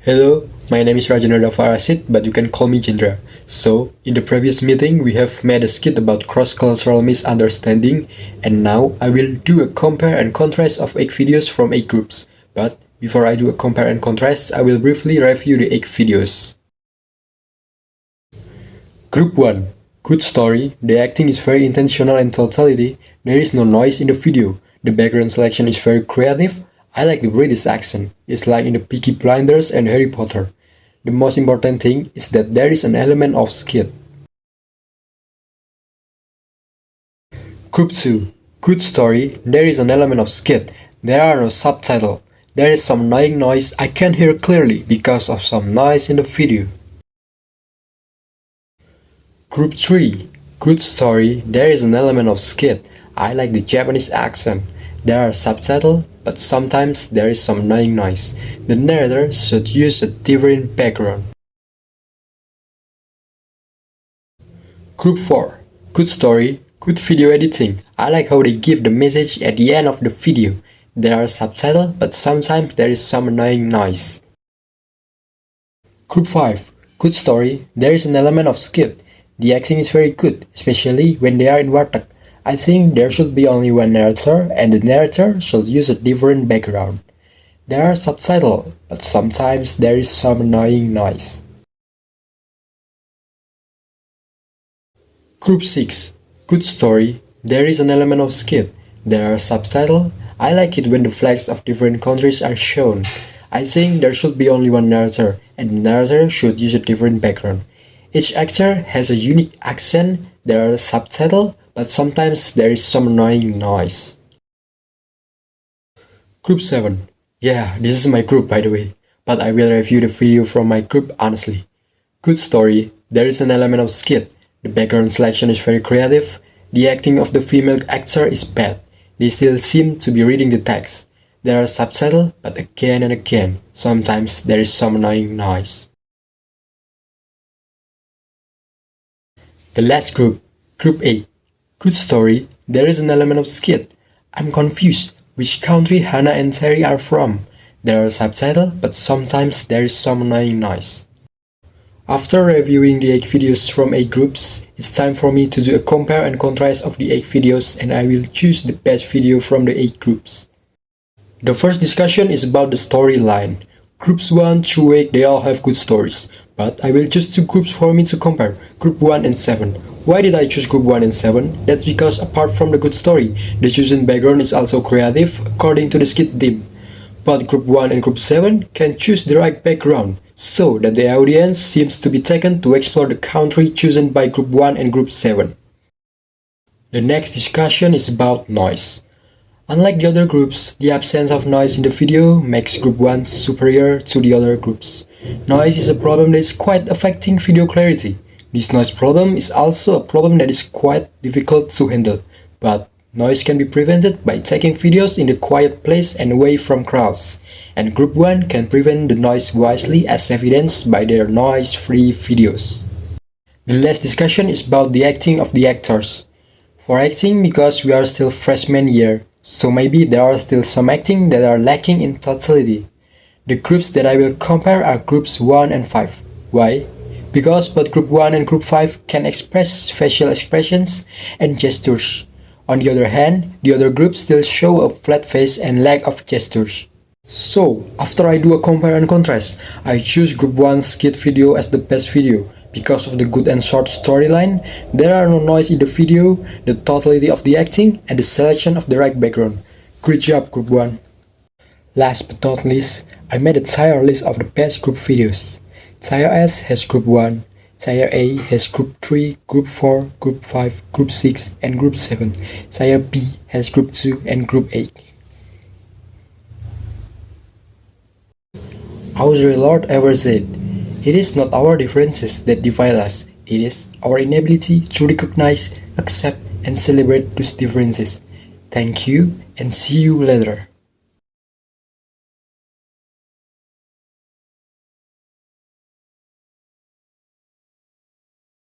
Hello, my name is Rajhendra Daffa Arrasyid, but you can call me Hendra. So, in the previous meeting, we have made a skit about cross-cultural misunderstanding, and now I will do a compare and contrast of 8 videos from 8 groups. But before I do a compare and contrast, I will briefly review the 8 videos. Group 1. Good story, the acting is very intentional and totality, there is no noise in the video, the background selection is very creative. I like the British accent, it's like in the Peaky Blinders and Harry Potter. The most important thing is that there is an element of skit. Group 2. Good story, there is an element of skit, there are no subtitles. There is some annoying noise I can't hear clearly because of some noise in the video. Group 3. Good story, there is an element of skit. I like the Japanese accent. There are subtitles, but sometimes there is some annoying noise. The narrator should use a different background. Group 4. Good story, good video editing. I like how they give the message at the end of the video. There are subtitles, but sometimes there is some annoying noise. Group 5. Good story, there is an element of skit. The acting is very good, especially when they are in warteg. I think there should be only one narrator, and the narrator should use a different background. There are subtitles, but sometimes there is some annoying noise. Group 6. Good story, there is an element of skit. There are subtitles. I like it when the flags of different countries are shown. I think there should be only one narrator, and the narrator should use a different background. Each actor has a unique accent, there are subtitles, but sometimes there is some annoying noise. Group 7. Yeah, this is my group by the way, but I will review the video from my group honestly. Good story, there is an element of skit, the background selection is very creative, the acting of the female actor is bad, they still seem to be reading the text. There are subtitles, but again and again, sometimes there is some annoying noise. The last group, Group 8. Good story, there is an element of skit. I'm confused which country Hannah and Terry are from. There are subtitles, but sometimes there is some annoying noise. After reviewing the 8 videos from 8 groups, it's time for me to do a compare and contrast of the 8 videos, and I will choose the best video from the 8 groups. The first discussion is about the storyline. Groups 1 through 8, they all have good stories. But I will choose 2 groups for me to compare, Group 1 and 7. Why did I choose Group 1 and 7? That's because apart from the good story, the chosen background is also creative according to the skit theme. But Group 1 and Group 7 can choose the right background, so that the audience seems to be taken to explore the country chosen by Group 1 and Group 7. The next discussion is about noise. Unlike the other groups, the absence of noise in the video makes Group 1 superior to the other groups. Noise is a problem that is quite affecting video clarity. This noise problem is also a problem that is quite difficult to handle, but noise can be prevented by taking videos in a quiet place and away from crowds, and Group 1 can prevent the noise wisely as evidenced by their noise-free videos. The last discussion is about the acting of the actors. For acting, because we are still freshman year, so maybe there are still some acting that are lacking in totality. The groups that I will compare are Groups 1 and 5. Why? Because both Group 1 and Group 5 can express facial expressions and gestures. On the other hand, the other groups still show a flat face and lack of gestures. So, after I do a compare and contrast, I choose Group 1's skit video as the best video. Because of the good and short storyline, there are no noise in the video, the totality of the acting, and the selection of the right background. Great job, Group 1. Last but not least, I made a tier list of the best group videos. Tier S has Group 1, Tier A has Group 3, Group 4, Group 5, Group 6, and Group 7. Tier B has Group 2 and Group 8. Our Lord ever said, "It is not our differences that divide us, it is our inability to recognize, accept, and celebrate those differences." Thank you, and see you later.